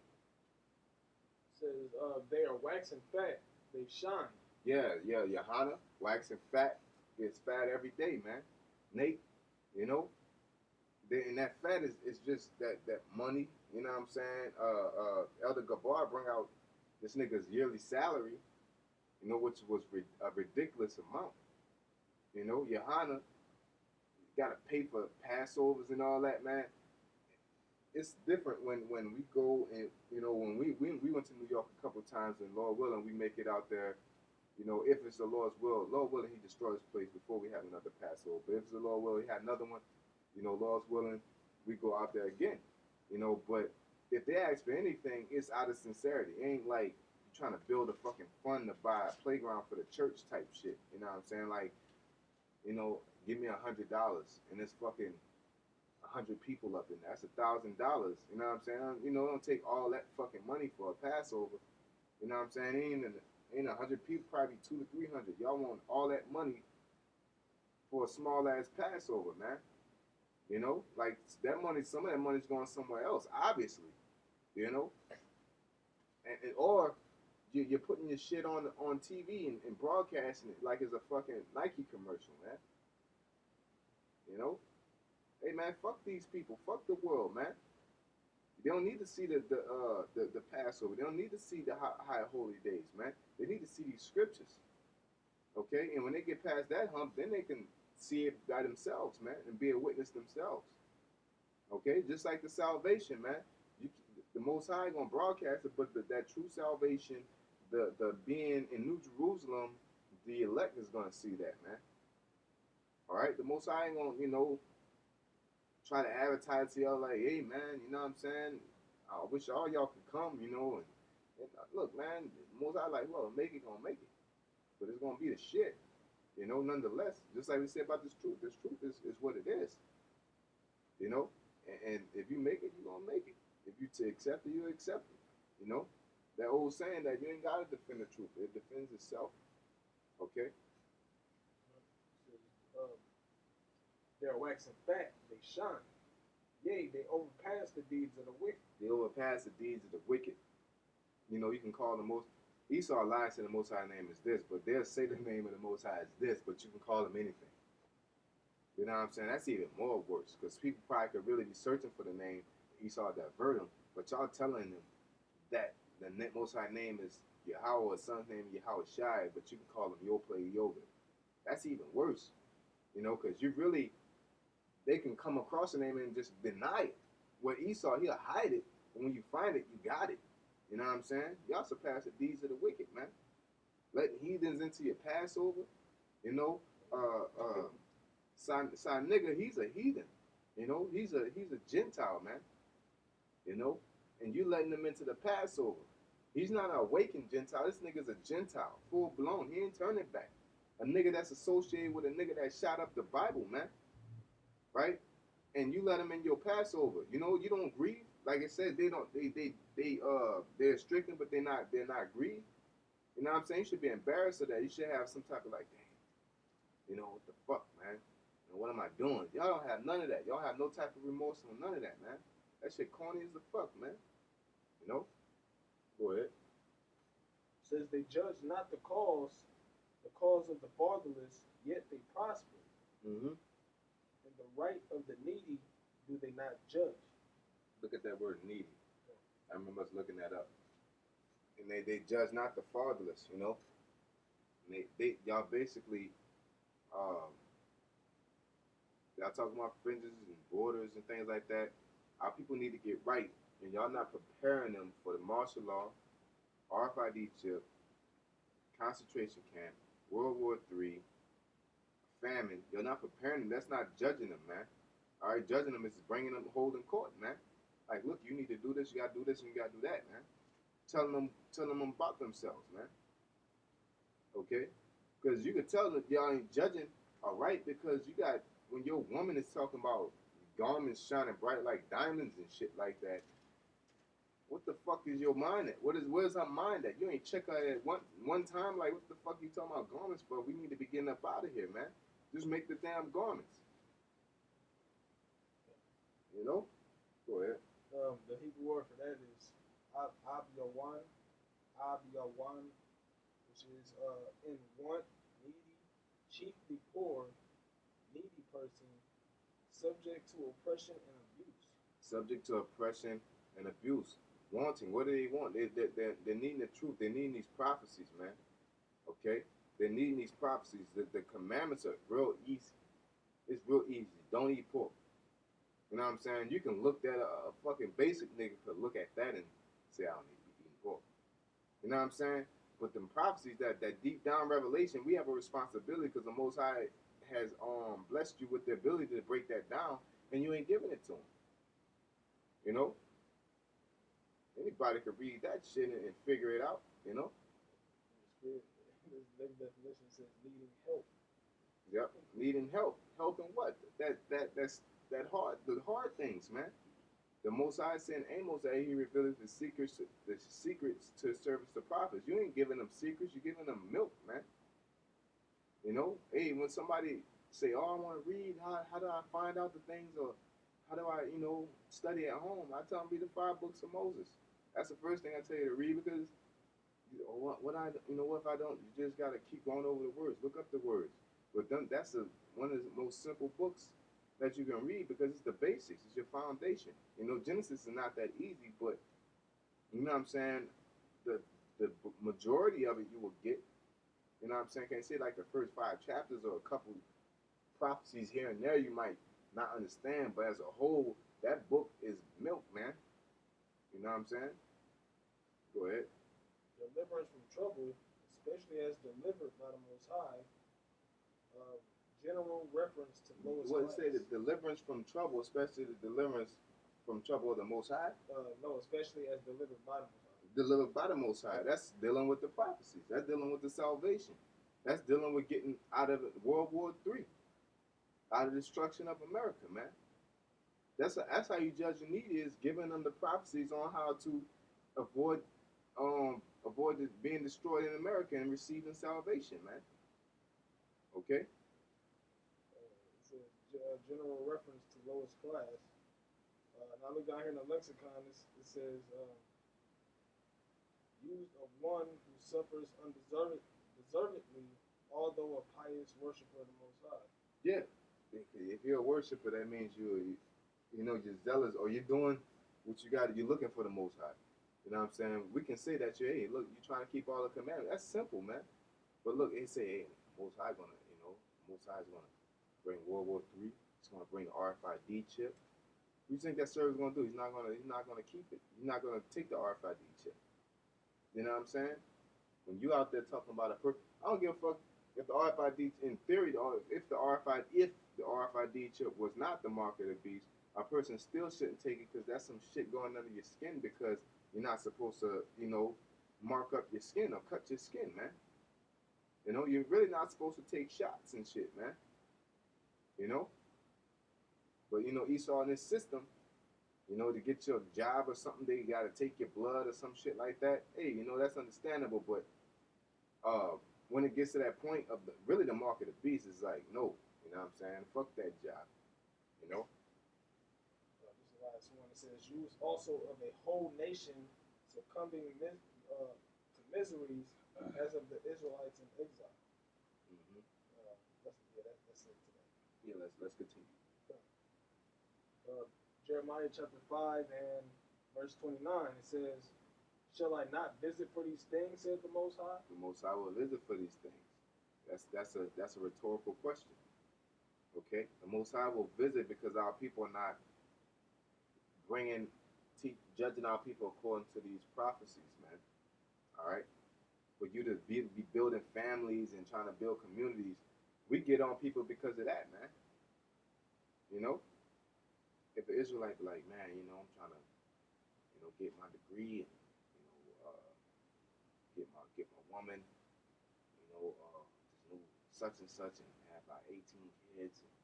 Says they are waxing fat, they shine. Yeah, Johanna, waxing fat, gets fat every day, man. Nate, you know, and that fat is just that money. You know what I'm saying? Elder Gabar bring out this nigga's yearly salary, you know, which was a ridiculous amount. You know, Johanna got to pay for Passovers and all that, man. It's different when we go and, you know, when we went to New York a couple of times, and Lord willing we make it out there. You know, if it's the Lord's will, Lord willing, He destroys the place before we have another Passover. But if it's the Lord will, He had another one. You know, Lord's willing, we go out there again. You know, but if they ask for anything, it's out of sincerity. It ain't like you're trying to build a fucking fund to buy a playground for the church type shit. You know what I'm saying? Like, you know, give me $100 and it's fucking 100 people up in there. That's $1,000. You know what I'm saying? You know, don't take all that fucking money for a Passover. You know what I'm saying? Ain't 100 people, probably 200 to 300. Y'all want all that money for a small ass Passover, man. You know, like that money, some of that money's going somewhere else, obviously. You know, or you're putting your shit on TV and broadcasting it like it's a fucking Nike commercial, man. You know, hey man, fuck these people, fuck the world, man. They don't need to see the Passover. They don't need to see the high holy days, man. They need to see these scriptures, okay? And when they get past that hump, then they can see it by themselves, man, and be a witness themselves, okay? Just like the salvation, man. You, the Most High gonna broadcast it, but that true salvation, the being in New Jerusalem, the elect is gonna see that, man. All right, the Most High ain't gonna, you know, try to advertise to y'all like, hey man, you know what I'm saying? I wish all y'all could come, you know, and look, man, most I like, well, make it gonna make it, but it's gonna be the shit, you know. Nonetheless, just like we said about this truth is what it is, you know. And if you make it, you gonna make it. If you to accept it, you accept it, you know. That old saying that you ain't gotta defend the truth; it defends itself. Okay. Um, they are waxing fat, they shine. Yea, they overpass the deeds of the wicked. They overpass the deeds of the wicked. You know, you can call the most. Esau lies to the Most High name is this, but they'll say the name of the Most High is this, but you can call him anything. You know what I'm saying? That's even more worse, because people probably could really be searching for the name. Esau divert them, but y'all telling them that the Most High name is Yahweh, or son's name is Yahweh Shai, but you can call him Yoplay Yoga. That's even worse, you know, because you really, they can come across the name and just deny it. Where Esau, he'll hide it, and when you find it, you got it. You know what I'm saying? Y'all surpass the deeds of the wicked, man. Letting heathens into your Passover, you know. Son nigga, he's a heathen. You know, he's a Gentile, man. You know, and you letting him into the Passover. He's not an awakened Gentile. This nigga's a Gentile, full blown. He ain't turning back. A nigga that's associated with a nigga that shot up the Bible, man. Right? And you let them in your Passover. You know, you don't grieve. Like I said, they're stricken, but they're not grieved. You know what I'm saying? You should be embarrassed of that. You should have some type of like, dang, you know, what the fuck, man? And what am I doing? Y'all don't have none of that. Y'all have no type of remorse on none of that, man. That shit corny as the fuck, man. You know? Go ahead. Says they judge not the cause of the fatherless, yet they prosper. Mm-hmm. And the right of the needy do they not judge. Look at that word needy. I remember us looking that up. And they judge not the fatherless, you know? And y'all basically, y'all talking about fringes and borders and things like that. Our people need to get right. And y'all not preparing them for the martial law, RFID chip, concentration camp, World War III, famine. You're not preparing them. That's not judging them, man. All right, judging them is bringing them holding court, man. Like, look, you need to do this, you got to do this, and you got to do that, man. Telling them about themselves, man. Okay? Because you could tell them y'all ain't judging all right, because you got when your woman is talking about garments shining bright like diamonds and shit like that. What the fuck is your mind at? Where's her mind at? You ain't check her at one time. Like what the fuck you talking about garments, bro? We need to be getting up out of here, man. Just make the damn garments. You know? Go ahead. The Hebrew word for that is Abyawan, Abyawan, which is in want, needy, chiefly poor, needy person, subject to oppression and abuse. Subject to oppression and abuse. Wanting. What do they want? They're needing the truth. They're needing these prophecies, man. Okay? They're needing these prophecies. The commandments are real easy. It's real easy. Don't eat pork. You know what I'm saying? You can look at a fucking basic nigga could look at that and say, I don't need to be eating pork. You know what I'm saying? But them prophecies, that deep down revelation, we have a responsibility because the Most High has blessed you with the ability to break that down, and you ain't giving it to him. You know? Anybody could read that shit and figure it out, you know? This next definition says needing help. Yep, needing help. Help in what? That's the hard things, man. The Most High said in Amos that he revealed the secrets to service the prophets. You ain't giving them secrets, you're giving them milk, man. You know? Hey, when somebody say, oh, I want to read, how do I find out the things, or how do I, study at home? I tell them read the 5 books of Moses. That's the first thing I tell you to read because what if I don't? You just gotta keep going over the words. Look up the words. But then that's one of the most simple books that you can read because it's the basics. It's your foundation. Genesis is not that easy, but you know what I'm saying. The majority of it you will get. You know what I'm saying. Can't say like the first 5 chapters or a couple prophecies here and there you might not understand, but as a whole, that book is milk, man. You know what I'm saying. Go ahead. Deliverance from trouble, especially as delivered by the Most High. General reference to lowest What class. say the deliverance from trouble, especially the deliverance from trouble of the Most High? No, especially as delivered by the Most High. Delivered by the Most High. That's dealing with the prophecies. That's dealing with the salvation. That's dealing with getting out of World War III, out of the destruction of America, man. That's how you judge the needy, is giving them the prophecies on how to avoid being destroyed in America and receiving salvation, man. Okay. It's a general reference to lowest class. Now look down here in the lexicon. It says used of one who suffers undeservedly, although a pious worshiper of the Most High. Yeah. If you're a worshiper, that means you're zealous, or you're doing what you got. You're looking for the Most High. You know what I'm saying? We can say that hey, look, you're trying to keep all the commandments. That's simple, man. But look, they say, hey, Most High Most High is gonna bring World War III. It's gonna bring the RFID chip. What do you think that server's gonna do? He's not gonna keep it. He's not gonna take the RFID chip. You know what I'm saying? When you out there talking about I don't give a fuck if the RFID, in theory, if the RFID chip was not the mark of the beast, a person still shouldn't take it because that's some shit going under your skin because you're not supposed to, mark up your skin or cut your skin, man. You're really not supposed to take shots and shit, man. But Esau in this system, to get your job or something, they gotta take your blood or some shit like that. Hey, that's understandable, but when it gets to that point of really the mark of the beast is like, no, you know what I'm saying? Fuck that job, This is the last one. It says, used also of a whole nation succumbing to miseries as of the Israelites in exile. Mm-hmm. That's it today. Yeah, let's continue. Jeremiah chapter 5 and verse 29, it says, shall I not visit for these things, said the Most High? The Most High will visit for these things. That's a rhetorical question. Okay, the Most High will visit because our people are not judging our people according to these prophecies, man. All right, for you to be building families and trying to build communities, we get on people because of that, man. If an Israelite be like, man, I'm trying to, get my degree and, get my woman, this new such and such and have like 18 kids. And,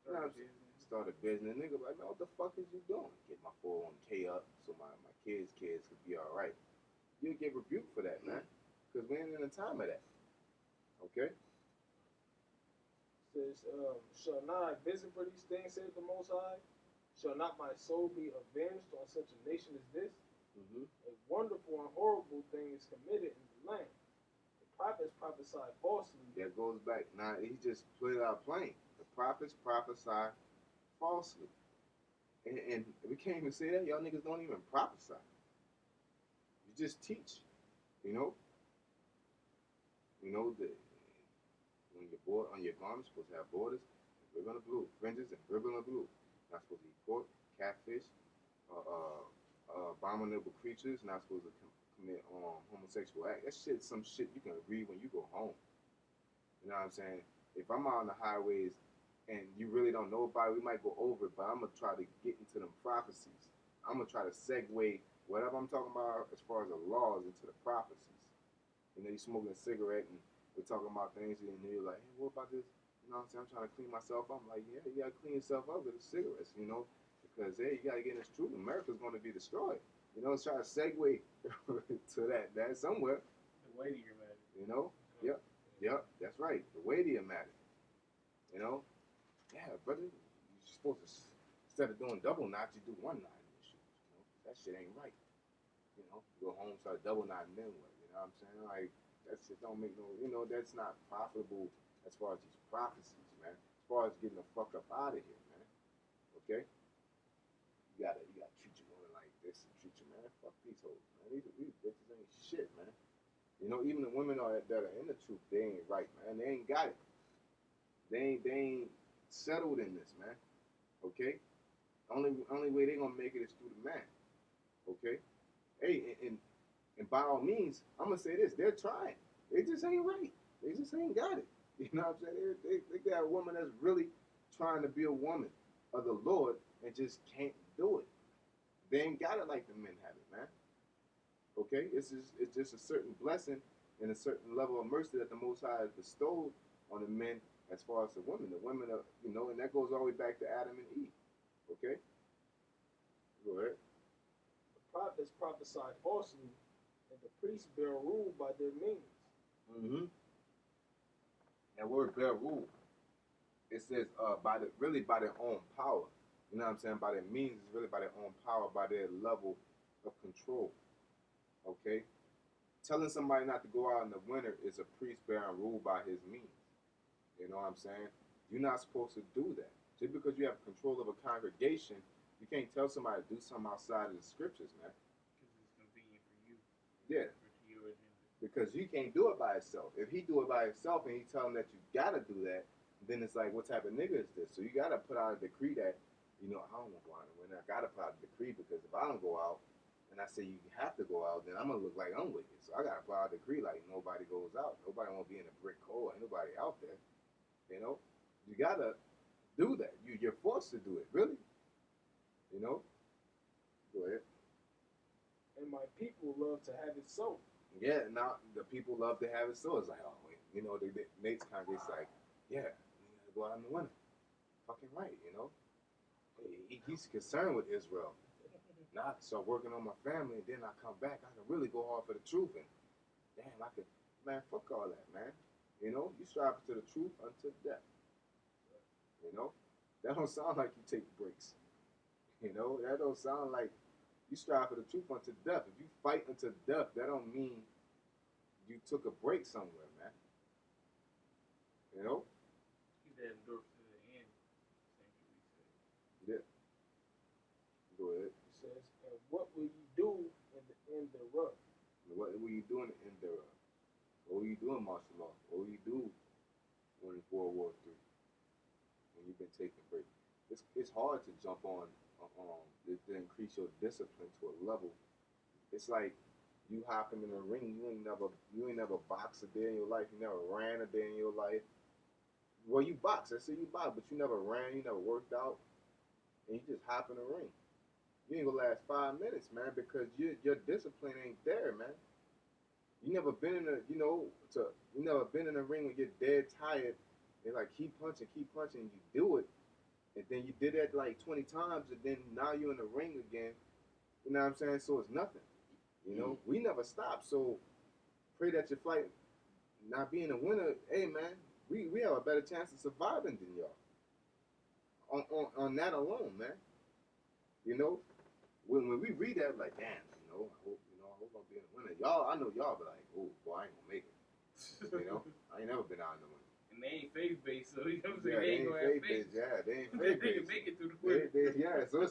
you know, Start a business. start a business. Nigga, like, man, what the fuck is you doing? Get my 401k up so my kids could be all right. You'll get rebuked for that, man, because we ain't in the time of that. Okay? Says, shall not I visit for these things, saith the Most High? Shall not my soul be avenged on such a nation as this? Mm-hmm. A wonderful and horrible thing is committed in the land. The prophets prophesy falsely. That goes back. Now, he just put it out plain. The prophets prophesy falsely. And we can't even say that. Y'all niggas don't even prophesy. You just teach. You know? You know, when your board on your garment supposed to have borders, ribbon of blue, fringes and ribbon of blue. Not supposed to eat pork, catfish, abominable creatures. Not supposed to commit homosexual act. That shit, some shit you can read when you go home. You know what I'm saying? If I'm out on the highways and you really don't know about it, we might go over it, but I'm gonna try to get into them prophecies. I'm gonna try to segue whatever I'm talking about as far as the laws into the prophecies. You know, you smoking a cigarette and we're talking about things and you're like, hey, what about this? You know what I'm saying? I'm trying to clean myself up. I'm like, yeah, you gotta clean yourself up with the cigarettes, you know, because hey, you gotta get in this truth. America's gonna be destroyed. You know, let's try to segue to that somewhere. The weightier matter. You know? Yep. Yep, that's right. The weightier matter. You know? Yeah, brother, you're supposed to, instead of doing double knots, you do one knot in your shoes. You know? That shit ain't right. You know? You go home, start double knotting then what? You know what I'm saying? Like, that shit don't make no, you know, that's not profitable as far as these prophecies, man. As far as getting the fuck up out of here, man. Okay? You gotta treat your woman like this and treat your man. Fuck these hoes, man. These bitches ain't shit, man. You know, even the women that are in the truth, they ain't right, man. They ain't got it. They ain't settled in this, man. Okay? Only way they gonna make it is through the man. Okay? Hey, and by all means, I'm gonna say this: they're trying. They just ain't right. They just ain't got it. You know what I'm saying? They got a woman that's really trying to be a woman of the Lord and just can't do it. They ain't got it like the men have it, man. Okay, it's just a certain blessing and a certain level of mercy that the Most High has bestowed on the men as far as the women. The women are, you know, and that goes all the way back to Adam and Eve. Okay, go ahead. The prophets prophesy falsely, and the priests bear rule by their means. Mm-hmm. That word bear rule, it says by their own power. You know what I'm saying? By their means is really by their own power, by their level of control. Okay, telling somebody not to go out in the winter is a priest bearing rule by his means. You know what I'm saying? You're not supposed to do that. Just because you have control of a congregation, you can't tell somebody to do something outside of the scriptures, man. Because it's convenient for you. Yeah. For your agenda. Because you can't do it by itself. If he do it by himself and he tell him that you gotta do that, then it's like, what type of nigga is this? So you gotta put out a decree that, you know, I don't want to go out in the winter. I gotta put out a decree because if I don't go out, and I say you have to go out, then I'm gonna look like I'm wicked. So I gotta put out a decree like nobody goes out. Nobody won't be in a brick hole. Ain't nobody out there. You know, you gotta do that. You're forced to do it. Really. You know. Go ahead. And my people love to have it so. Yeah. Now the people love to have it so. It's like, oh, wait, you know, Nate's congregation's like, yeah, we gotta go out in the winter. Fucking right. You know. He's concerned with Israel. Now I can start working on my family, and then I come back. I can really go hard for the truth, and damn, I could, man, fuck all that, man. You know, you strive to the truth until death. You know, that don't sound like you take breaks. You know, that don't sound like you strive for the truth until death. If you fight until death, that don't mean you took a break somewhere, man. You know? Keep that endorphin to the end. Essentially, say. Yeah. Go ahead. It says, and what will you do in the end thereof? What were you doing in there? What were you doing, martial law? What will you do when it's World War III? When you've been taking breaks, it's hard to jump on to increase your discipline to a level. It's like you hopping in a ring. You ain't never boxed a day in your life. You never ran a day in your life. Well, you box. I say you box, but you never ran. You never worked out, and you just hop in a ring. You ain't gonna last 5 minutes, man, because your discipline ain't there, man. You never been in a, you never been in a ring when you're dead tired and like keep punching, you do it, and then you did that like 20 times, and then now you're in the ring again. You know what I'm saying? So it's nothing. We never stop. So pray that your fight not being a winner. Hey man, we have a better chance of surviving than y'all on that alone, man. You know, when we read that, like, damn, I hope I'm being a winner. Y'all, I know y'all be like, oh, boy, I ain't gonna make it. I ain't never been out in the winter. And they ain't faith based, so you know what I'm saying? Yeah, They ain't gonna have faith. Yeah, they ain't They faith can based. make it through the winter. Yeah, so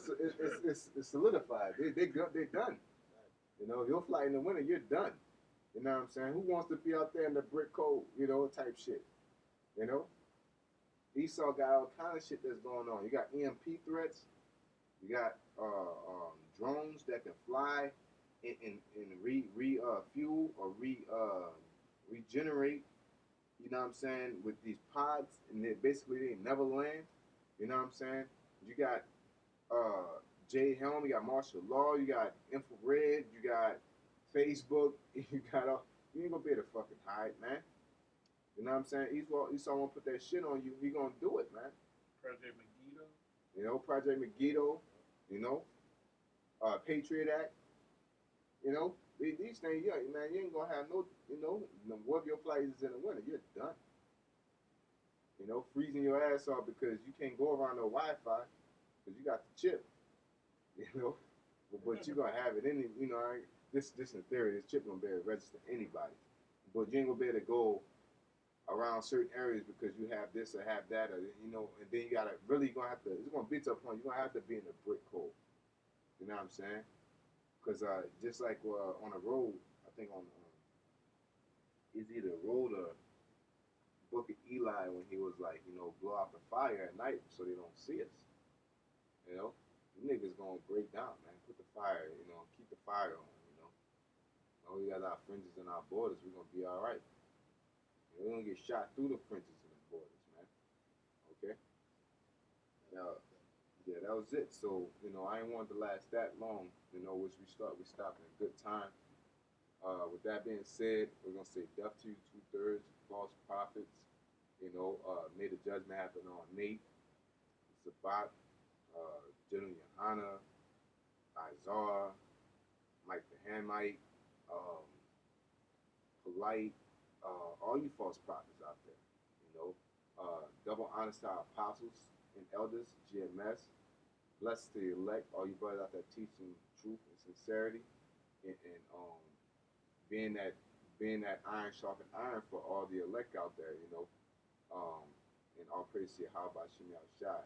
it's solidified. They done. If you're flying in the winter, you're done. You know what I'm saying? Who wants to be out there in the brick cold, type shit? You know? Esau got all kind of shit that's going on. You got EMP threats. You got drones that can fly and fuel or regenerate. You know what I'm saying? With these pods, and they never land. You know what I'm saying? You got Jay Helm, you got martial law, you got infrared, you got Facebook, you got all. You ain't gonna be able to fucking hide, man. You know what I'm saying? Esau won't put that shit on you. He gonna do it, man. Project Megiddo. Project Megiddo. Patriot Act. These things, yeah, man, you ain't gonna have no, one of your flights is in the winter, you're done. Freezing your ass off because you can't go around no Wi-Fi because you got the chip. But you gonna have it in it. This in theory, this chip gonna be able to register anybody, but you ain't gonna be able to go around certain areas because you have this or have that, or and then you gotta really gonna have to. It's gonna be to a point you're gonna have to be in the brick cold. You know what I'm saying? Because just like on a road, I think on is either road or Book of Eli when he was like, blow out the fire at night so they don't see us. You niggas gonna break down, man. Put the fire, keep the fire on. We got our fringes and our borders, we're gonna be all right. We're gonna get shot through the fringes and the borders, man. Okay. Now, yeah, that was it. So, I ain't want to last that long. Which we stopped in a good time. With that being said, we're gonna say death to you, 2/3, false prophets. May the judgment happen on Nate, Sabat, General Yohana, Izar, Mike the Hamite, Polite, all you false prophets out there. Double honest to our apostles and elders, GMS. Blessed to the elect, all you brothers out there teaching truth and sincerity, and being that iron sharpened iron for all the elect out there. And all praise to Yahweh Shem Shai.